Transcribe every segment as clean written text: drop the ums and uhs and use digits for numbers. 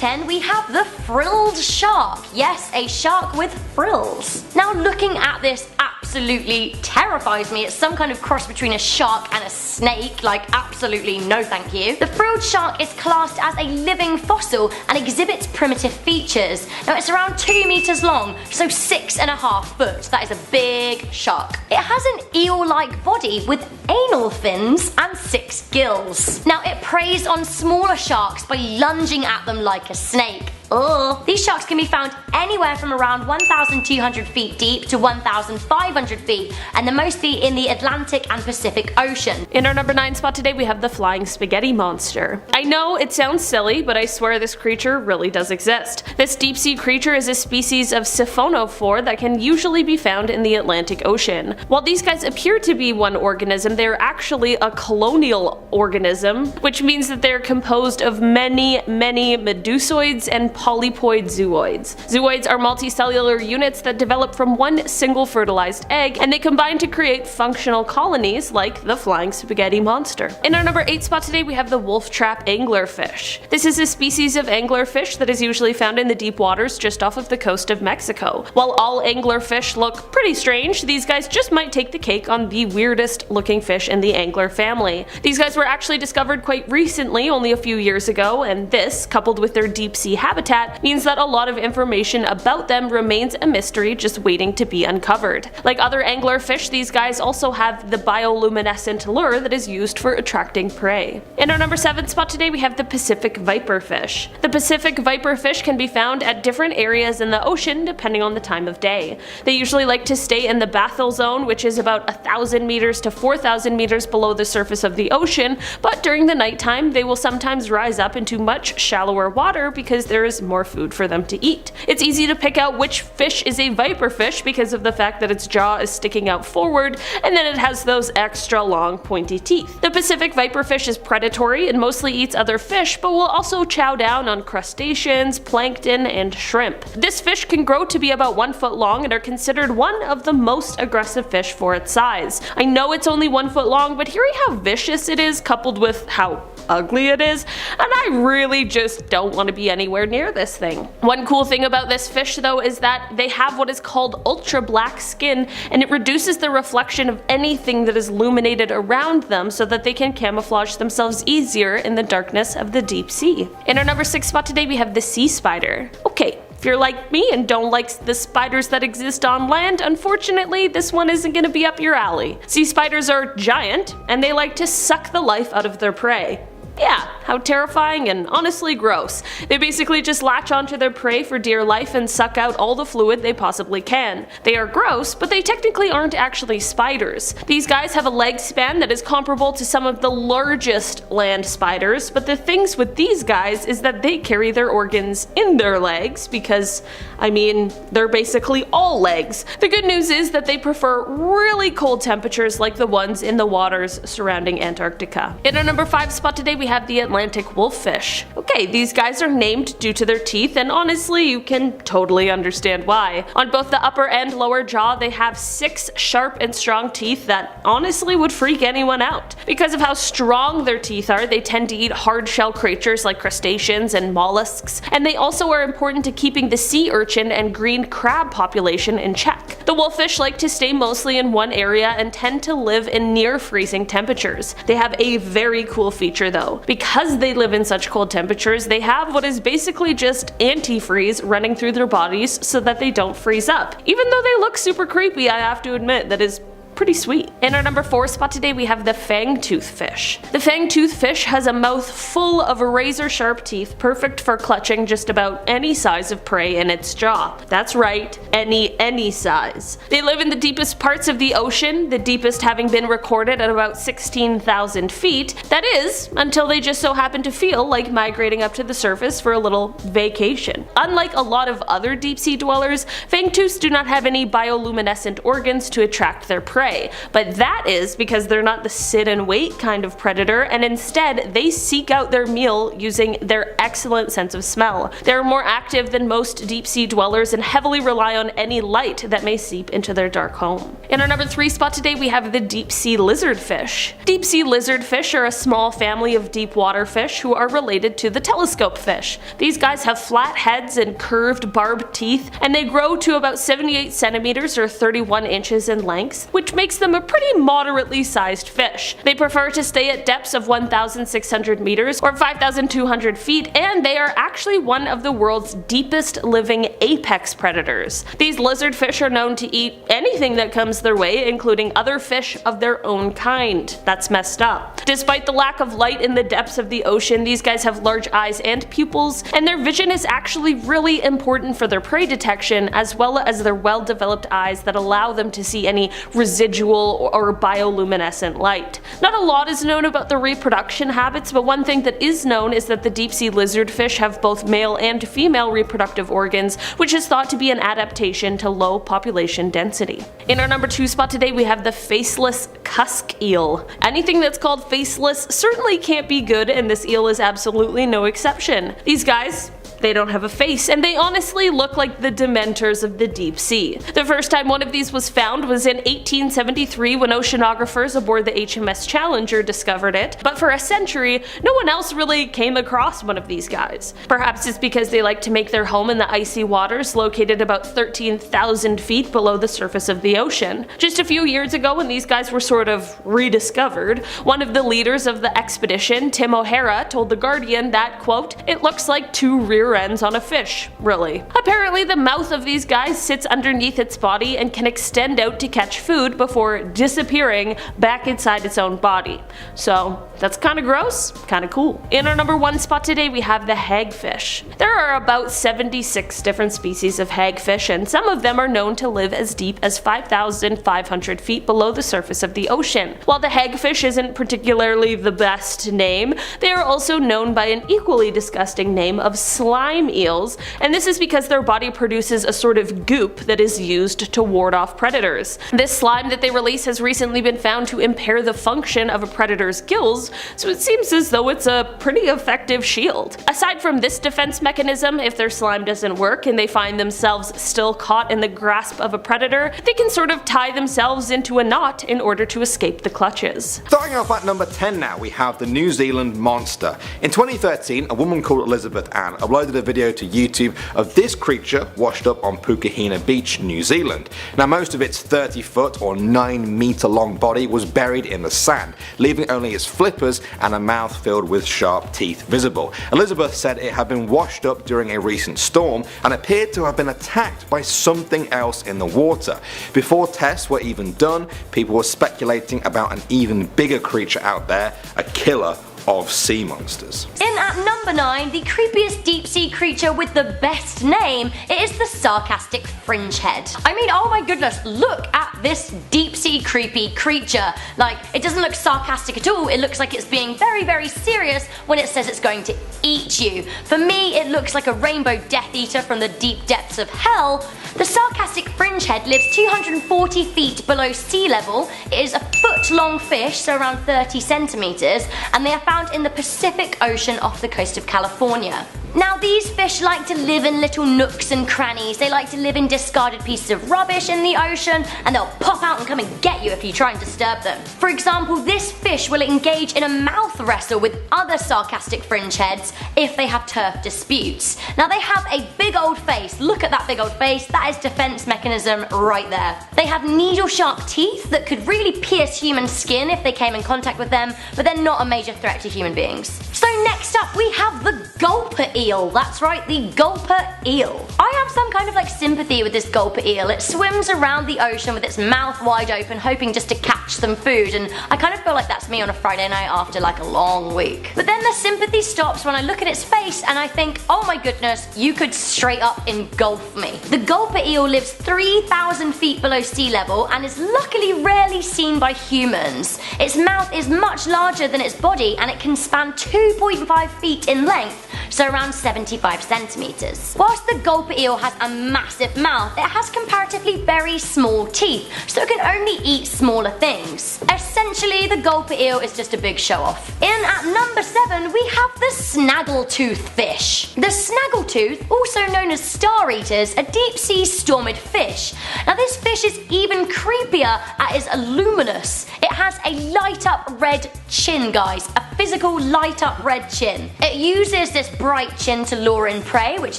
10, we have the frilled shark. Yes, a shark with frills. Now, looking at this absolutely terrifies me. It's some kind of cross between a shark and a snake. Like, absolutely no thank you. The frilled shark is classed as a living fossil and exhibits primitive features. Now, it's around 2 meters long, so 6.5 foot. That is a big shark. It has an eel-like body with anal fins and 6 gills. Now, it preys on smaller sharks by lunging at them like a snake. Ugh. These sharks can be found anywhere from around 1,200 feet deep to 1,500 feet, and the most be in the Atlantic and Pacific Ocean. In our number 9 spot today, we have the flying spaghetti monster. I know it sounds silly, but I swear this creature really does exist. This deep sea creature is a species of siphonophore that can usually be found in the Atlantic Ocean. While these guys appear to be one organism, they're actually a colonial organism, which means that they're composed of many medusoids and polypoid zooids. Zooids are multicellular units that develop from one single fertilized egg, and they combine to create functional colonies like the flying spaghetti monster. In our number 8 spot today, we have the wolf trap anglerfish. This is a species of anglerfish that is usually found in the deep waters just off of the coast of Mexico. While all anglerfish look pretty strange, these guys just might take the cake on the weirdest looking fish in the angler family. These guys were actually discovered quite recently, only a few years ago, and this, coupled with their deep sea habitat, means that a lot of information about them remains a mystery just waiting to be uncovered. Like other anglerfish, these guys also have the bioluminescent lure that is used for attracting prey. In our number 7 spot today, we have the Pacific viperfish. The Pacific viperfish can be found at different areas in the ocean depending on the time of day. They usually like to stay in the bathyl zone, which is about 1,000 meters to 4,000 meters below the surface of the ocean, but during the nighttime they will sometimes rise up into much shallower water because there is more food for them to eat. It's easy to pick out which fish is a viperfish because of the fact that its jaw is sticking out forward and then it has those extra long pointy teeth. The Pacific viperfish is predatory and mostly eats other fish, but will also chow down on crustaceans, plankton, and shrimp. This fish can grow to be about 1 foot long and are considered one of the most aggressive fish for its size. I know it's only 1 foot long, but hearing how vicious it is coupled with how ugly it is, and I really just don't want to be anywhere near this thing. One cool thing about this fish though is that they have what is called ultra black skin, and it reduces the reflection of anything that is illuminated around them so that they can camouflage themselves easier in the darkness of the deep sea. In our number 6 spot today, we have the sea spider. Okay, if you're like me and don't like the spiders that exist on land, unfortunately this one isn't going to be up your alley. Sea spiders are giant and they like to suck the life out of their prey. Yeah, how terrifying and honestly gross. They basically just latch onto their prey for dear life and suck out all the fluid they possibly can. They are gross, but they technically aren't actually spiders. These guys have a leg span that is comparable to some of the largest land spiders, but the things with these guys is that they carry their organs in their legs because, I mean, they're basically all legs. The good news is that they prefer really cold temperatures like the ones in the waters surrounding Antarctica. In our number 5 spot today, we have the Atlantic wolffish. Okay, these guys are named due to their teeth, and honestly you can totally understand why. On both the upper and lower jaw they have 6 sharp and strong teeth that honestly would freak anyone out. Because of how strong their teeth are, they tend to eat hard shell creatures like crustaceans and mollusks, and they also are important to keeping the sea urchin and green crab population in check. The wolffish like to stay mostly in one area and tend to live in near freezing temperatures. They have a very cool feature though. Because they live in such cold temperatures, they have what is basically just antifreeze running through their bodies so that they don't freeze up. Even though they look super creepy, I have to admit that is pretty sweet. In our number 4 spot today, we have the fangtooth fish. The fangtooth fish has a mouth full of razor sharp teeth, perfect for clutching just about any size of prey in its jaw. That's right, any size. They live in the deepest parts of the ocean, the deepest having been recorded at about 16,000 feet. That is, until they just so happen to feel like migrating up to the surface for a little vacation. Unlike a lot of other deep sea dwellers, fangtooths do not have any bioluminescent organs to attract their prey. prey, but that is because they're not the sit and wait kind of predator, and instead they seek out their meal using their excellent sense of smell. They're more active than most deep sea dwellers and heavily rely on any light that may seep into their dark home. In our number 3 spot today we have the deep sea lizardfish. Deep sea lizardfish are a small family of deep water fish who are related to the telescope fish. These guys have flat heads and curved barbed teeth, and they grow to about 78 centimeters or 31 inches in length, which makes them a pretty moderately sized fish. They prefer to stay at depths of 1,600 meters or 5,200 feet, and they are actually one of the world's deepest living apex predators. These lizardfish are known to eat anything that comes their way, including other fish of their own kind. That's messed up. Despite the lack of light in the depths of the ocean, these guys have large eyes and pupils, and their vision is actually really important for their prey detection, as well as their well-developed eyes that allow them to see any residual or bioluminescent light. Not a lot is known about their reproduction habits, but one thing that is known is that the deep sea lizardfish have both male and female reproductive organs, which is thought to be an adaptation to low population density. In our number 2 spot today we have the faceless cusk eel. Anything that's called faceless certainly can't be good, and this eel is absolutely no exception. These guys, they don't have a face, and they honestly look like the dementors of the deep sea. The first time one of these was found was in 1873 when oceanographers aboard the HMS Challenger discovered it, but for a century no one else really came across one of these guys. Perhaps it's because they like to make their home in the icy waters located about 13,000 feet below the surface of the ocean. Just a few years ago, when these guys were sort of rediscovered, one of the leaders of the expedition, Tim O'Hara, told The Guardian that, quote, "It looks like 2 rear ends on a fish, really." Apparently the mouth of these guys sits underneath its body and can extend out to catch food before disappearing back inside its own body. So that's kinda gross, kinda cool. In our number 1 spot today we have the hagfish. There are about 76 different species of hagfish, and some of them are known to live as deep as 5,500 feet below the surface of the ocean. While the hagfish isn't particularly the best name, they are also known by an equally disgusting name of slime eels, and this is because their body produces a sort of goop that is used to ward off predators. This slime that they release has recently been found to impair the function of a predator's gills, so it seems as though it's a pretty effective shield. Aside from this defense mechanism, if their slime doesn't work and they find themselves still caught in the grasp of a predator, they can sort of tie themselves into a knot in order to escape the clutches. Starting off at number 10 now, we have the New Zealand monster. In 2013, a woman called Elizabeth Ann uploaded a video to YouTube of this creature washed up on Pukahina Beach, New Zealand. Now most of its 30 foot or 9 meter long body was buried in the sand, leaving only its flippers and a mouth filled with sharp teeth visible. Elizabeth said it had been washed up during a recent storm and appeared to have been attacked by something else in the water. Before tests were even done, people were speculating about an even bigger creature out there, a killer of sea monsters. In at number 9, the creepiest deep sea creature with the best name, it is the sarcastic fringehead. I mean, oh my goodness, look at this deep sea creepy creature. Like, it doesn't look sarcastic at all, it looks like it's being very, very serious when it says it's going to eat you. For me, it looks like a rainbow death eater from the deep depths of hell. The sarcastic fringehead lives 240 feet below sea level. It is a foot-long fish, so around 30 centimeters, and they are found in the Pacific Ocean off the coast of California. Now these fish like to live in little nooks and crannies, they like to live in discarded pieces of rubbish in the ocean, and they'll pop out and come and get you if you try and disturb them. For example, this fish will engage in a mouth wrestle with other sarcastic fringeheads if they have turf disputes. Now they have a big old face, look at that big old face, that is defense mechanism right there. They have needle sharp teeth that could really pierce human skin if they came in contact with them, but they're not a major threat to human beings. So next up we have the gulper eel. That's right, the gulper eel. I have some kind of like sympathy with this gulper eel. It swims around the ocean with its mouth wide open, hoping just to catch some food, and I kind of feel like that's me on a Friday night after like a long week. But then the sympathy stops when I look at its face and I think, oh my goodness, you could straight up engulf me. The gulper eel lives 3,000 feet below sea level and is luckily rarely seen by humans. Its mouth is much larger than its body and it can span 2.5 feet in length, so around 75 centimeters. Whilst the gulper eel has a massive mouth, it has comparatively very small teeth, so it can only eat smaller things. Essentially, the gulper eel is just a big show-off. In at number 7, we have the snaggletooth fish. The snaggletooth, also known as star eaters, a deep-sea stormid fish. Now this fish is even creepier at its luminous. It has a light-up red chin, guys. A physical light-up red chin. It uses this bright chin to lure in prey, which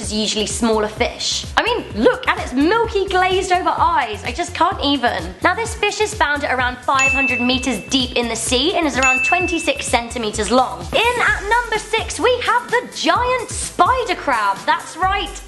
is usually smaller fish. I mean, look at its milky glazed over eyes. I just can't even. Now this fish is found at around 500 meters deep in the sea and is around 26 centimeters long. In at number 6, we have the giant spider crab. That's right.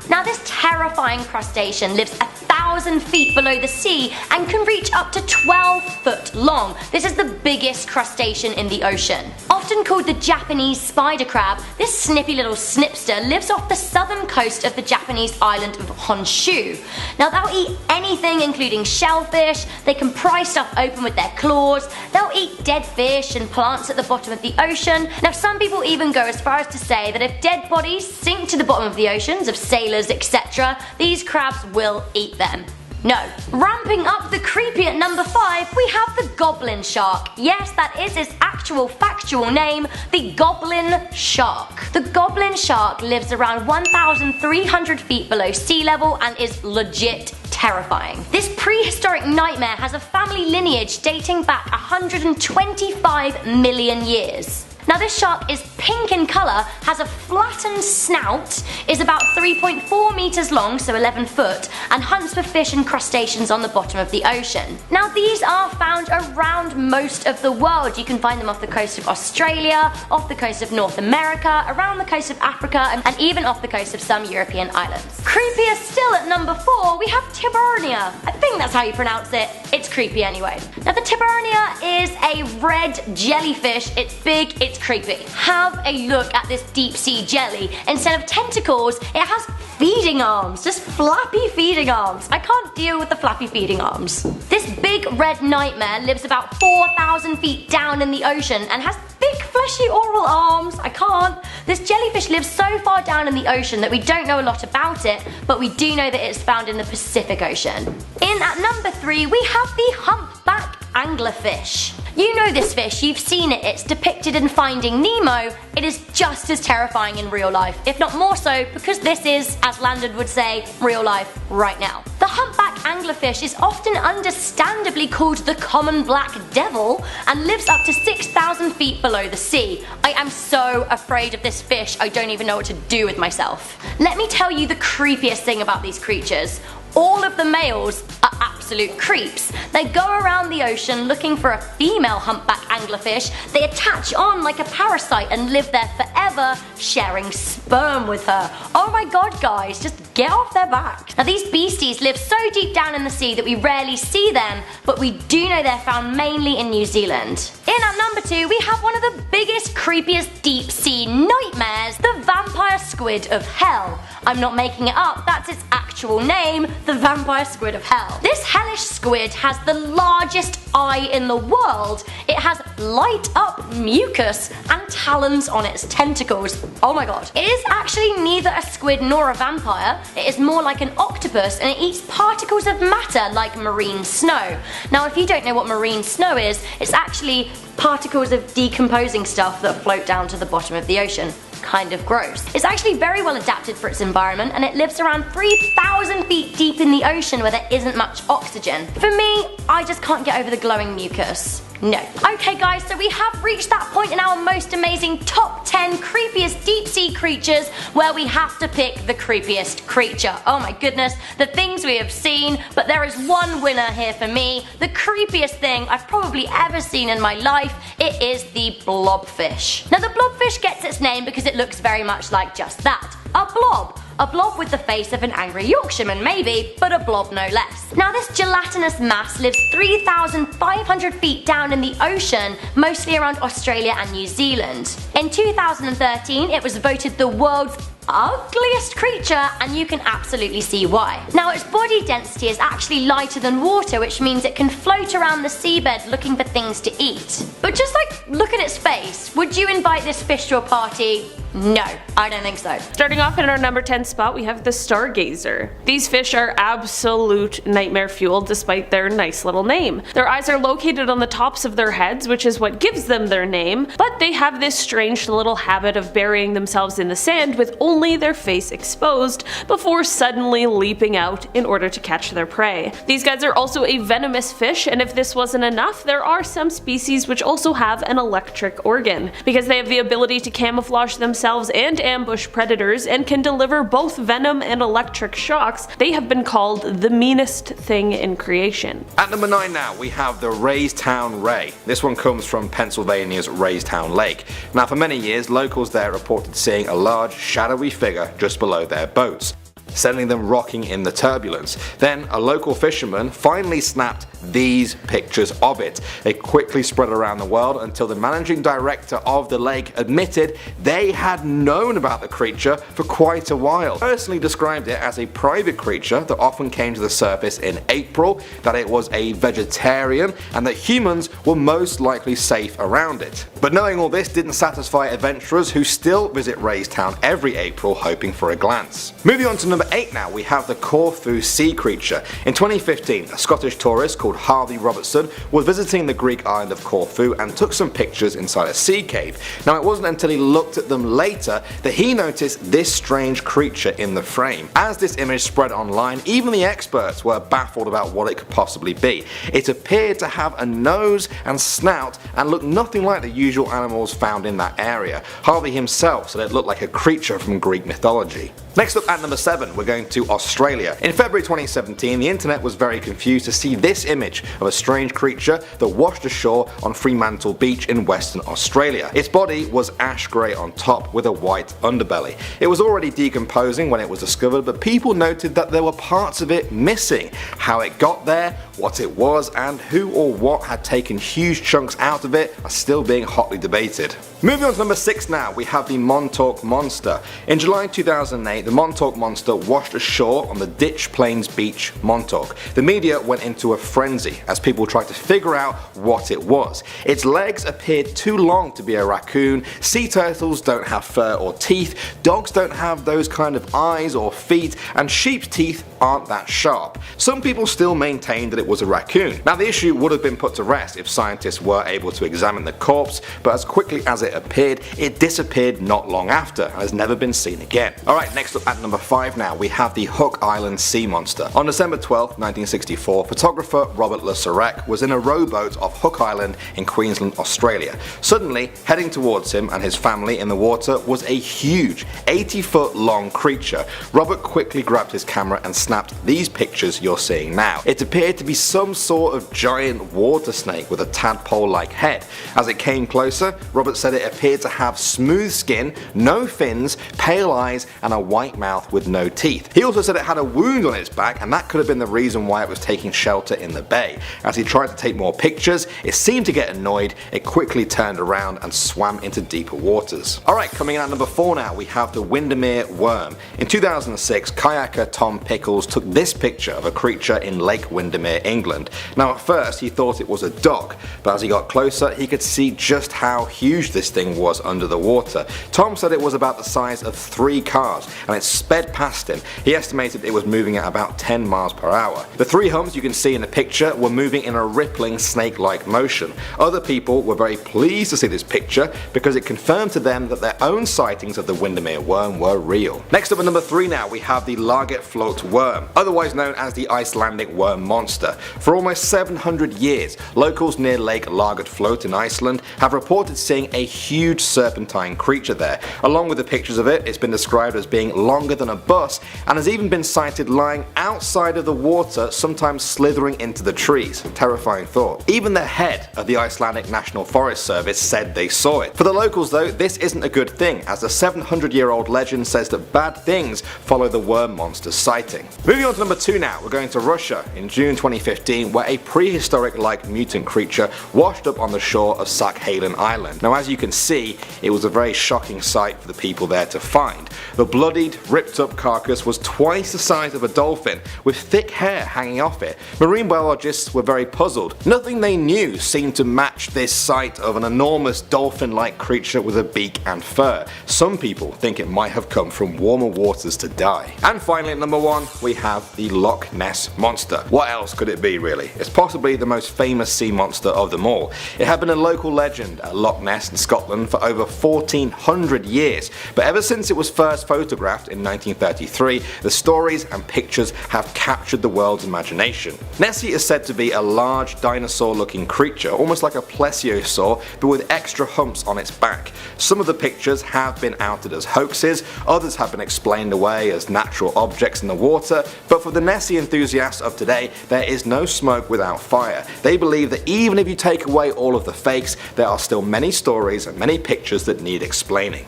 Now this terrifying crustacean lives 1,000 feet below the sea and can reach up to 12 foot long. This is the biggest crustacean in the ocean. Often called the Japanese spider crab, this snippy little snipster lives off the southern coast of the Japanese island of Honshu. Now they'll eat anything including shellfish, they can pry stuff open with their claws, they'll eat dead fish and plants at the bottom of the ocean. Now some people even go as far as to say that if dead bodies sink to the bottom of the oceans of sailors, etc., these crabs will eat them. No. Ramping up the creepy at number 5, we have the goblin shark. Yes, that is its actual factual name, the goblin shark. The goblin shark lives around 1,300 feet below sea level and is legit terrifying. This prehistoric nightmare has a family lineage dating back 125 million years. Now this shark is pink in colour, has a flattened snout, is about 3.4 meters long, so 11 foot, and hunts for fish and crustaceans on the bottom of the ocean. Now these are found around most of the world. You can find them off the coast of Australia, off the coast of North America, around the coast of Africa, and even off the coast of some European islands. Creepier still at number 4, we have Tiburnia. I think that's how you pronounce it. It's creepy anyway. Now the Tiburnia is a red jellyfish. It's big, it's creepy. Have a look at this deep sea jelly. Instead of tentacles, it has feeding arms. Just flappy feeding arms. I can't deal with the flappy feeding arms. This big red nightmare lives about 4,000 feet down in the ocean and has thick fleshy oral arms. I can't. This jellyfish lives so far down in the ocean that we don't know a lot about it, but we do know that it's found in the Pacific Ocean. In at number 3, we have the humpback anglerfish. You know this fish, you've seen it, it's depicted in Finding Nemo. It is just as terrifying in real life, if not more so, because this is, as Landon would say, real life right now. The humpback anglerfish is often understandably called the common black devil and lives up to 6,000 feet below the sea. I am so afraid of this fish, I don't even know what to do with myself. Let me tell you the creepiest thing about these creatures. All of the males are absolute creeps. They go around the ocean looking for a female humpback anglerfish, they attach on like a parasite and live there forever, sharing sperm with her. Oh my god guys, just get off their back. Now these beasties live so deep down in the sea that we rarely see them, but we do know they're found mainly in New Zealand. In at number 2, we have one of the biggest, creepiest deep sea nightmares, the vampire squid of hell. I'm not making it up, that's its actual name, the vampire squid of hell. This hellish squid has the largest eye in the world. It has light up mucus and talons on its tentacles. Oh my god. It is actually neither a squid nor a vampire. It is more like an octopus and it eats particles of matter like marine snow. Now if you don't know what marine snow is, it's actually particles of decomposing stuff that float down to the bottom of the ocean. Kind of gross. It's actually very well adapted for its environment and it lives around 3,000 feet deep in the ocean where there isn't much oxygen. For me, I just can't get over the glowing mucus. No. Okay guys, so we have reached that point in our most amazing top 10 creepiest deep sea creatures where we have to pick the creepiest creature. Oh my goodness, the things we have seen, but there is one winner here for me. The creepiest thing I've probably ever seen in my life. It is the blobfish. Now the blobfish gets its name because it looks very much like just that. A blob. A blob with the face of an angry Yorkshireman maybe, but a blob no less. Now this gelatinous mass lives 3,500 feet down in the ocean, mostly around Australia and New Zealand. In 2013 it was voted the world's ugliest creature, and you can absolutely see why. Now, its body density is actually lighter than water, which means it can float around the seabed looking for things to eat. But just like, look at its face. Would you invite this fish to a party? No, I don't think so. Starting off in our number 10 spot, we have the Stargazer. These fish are absolute nightmare fuel despite their nice little name. Their eyes are located on the tops of their heads, which is what gives them their name, but they have this strange little habit of burying themselves in the sand with only their face exposed before suddenly leaping out in order to catch their prey. These guys are also a venomous fish, and if this wasn't enough, there are some species which also have an electric organ. Because they have the ability to camouflage themselves and ambush predators and can deliver both venom and electric shocks, they have been called the meanest thing in creation. At number 9 now, we have the Raystown Ray. This one comes from Pennsylvania's Raystown Lake. Now, for many years, locals there reported seeing a large, shadowy figure just below their boats, sending them rocking in the turbulence. Then a local fisherman finally snapped these pictures of it. They quickly spread around the world until the managing director of the lake admitted they had known about the creature for quite a while. Personally described it as a private creature that often came to the surface in April, that it was a vegetarian, and that humans were most likely safe around it. But knowing all this didn't satisfy adventurers who still visit Raystown every April hoping for a glance. Moving on to number 8 now, we have the Corfu sea creature. In 2015, a Scottish tourist called Harvey Robertson was visiting the Greek island of Corfu and took some pictures inside a sea cave. Now, it wasn't until he looked at them later that he noticed this strange creature in the frame. As this image spread online, even the experts were baffled about what it could possibly be. It appeared to have a nose and snout and looked nothing like the usual animals found in that area. Harvey himself said it looked like a creature from Greek mythology. Next up at number 7, we're going to Australia. In February 2017, the internet was very confused to see this image of a strange creature that washed ashore on Fremantle Beach in Western Australia. Its body was ash grey on top with a white underbelly. It was already decomposing when it was discovered, but people noted that there were parts of it missing. How it got there, what it was, and who or what had taken huge chunks out of it are still being hotly debated. Moving on to number 6 now, we have the Montauk Monster. In July 2008, the Montauk Monster washed ashore on the Ditch Plains Beach, Montauk. The media went into a frenzy as people tried to figure out what it was. Its legs appeared too long to be a raccoon, sea turtles don't have fur or teeth, dogs don't have those kind of eyes or feet, and sheep's teeth aren't that sharp. Some people still maintain that it was a raccoon. Now, the issue would have been put to rest if scientists were able to examine the corpse, but as quickly as it appeared, it disappeared not long after and has never been seen again. Alright, next up at number 5 now, we have the Hook Island Sea Monster. On December 12, 1964, photographer Robert Le Serec was in a rowboat off Hook Island in Queensland, Australia. Suddenly, heading towards him and his family in the water was a huge, 80-foot long creature. Robert quickly grabbed his camera and snapped these pictures you're seeing now. It appeared to be some sort of giant water snake with a tadpole-like head. As it came closer, Robert said it appeared to have smooth skin, no fins, pale eyes, and a white mouth with no teeth. He also said it had a wound on its back, and that could have been the reason why it was taking shelter in the bay. As he tried to take more pictures, it seemed to get annoyed, it quickly turned around and swam into deeper waters. Alright, coming in at number 4 now, we have the Windermere Worm. In 2006, kayaker Tom Pickles took this picture of a creature in Lake Windermere, England. Now, at first he thought it was a dog, but as he got closer he could see just how huge this thing was under the water. Tom said it was about the size of 3 cars and it sped past him. He estimated it was moving at about 10 miles per hour. The 3 humps you can see in the picture were moving in a rippling snake-like motion. Other people were very pleased to see this picture because it confirmed to them that their own sightings of the Windermere Worm were real. Next up at number 3 now, we have the Lagerflöt Worm, otherwise known as the Icelandic worm monster. For almost 700 years, locals near Lake Lagerflöt in Iceland have reported seeing a huge serpentine creature there. Along with the pictures of it, it's been described as being longer than a bus and has even been sighted lying outside of the water, sometimes slithering into the trees. Terrifying thought. Even the head of the Icelandic National Forest Service said they saw it. For the locals though, this isn't a good thing, as the 700-year-old legend says that bad things follow the worm monster's sighting. Moving on to number 2 now, we're going to Russia in June 2015, where a prehistoric-like mutant creature washed up on the shore of Sakhalin Island. Now as you can see, it was a very shocking sight for the people there to find. The bloodied, ripped up carcass was twice the size of a dolphin, with thick hair hanging off it. Marine biologists were very puzzled. Nothing they knew seemed to match this sight of an enormous dolphin-like creature with a beak and fur. Some people think it might have come from warmer waters to die. And finally at number 1, we have the Loch Ness monster. What else could it be really? It's possibly the most famous sea monster of them all. It had been a local legend at Loch Ness in Scotland for over 1400 years, but ever since it was first photographed in 1933, the stories and pictures have captured the world's imagination. Nessie is said to be a large dinosaur-looking creature, almost like a plesiosaur, but with extra humps on its back. Some of the pictures have been outed as hoaxes, others have been explained away as natural objects in the water, but for the Nessie enthusiasts of today, there is no smoke without fire. They believe that even if you take away all of the fakes, there are still many stories and many pictures that need explaining.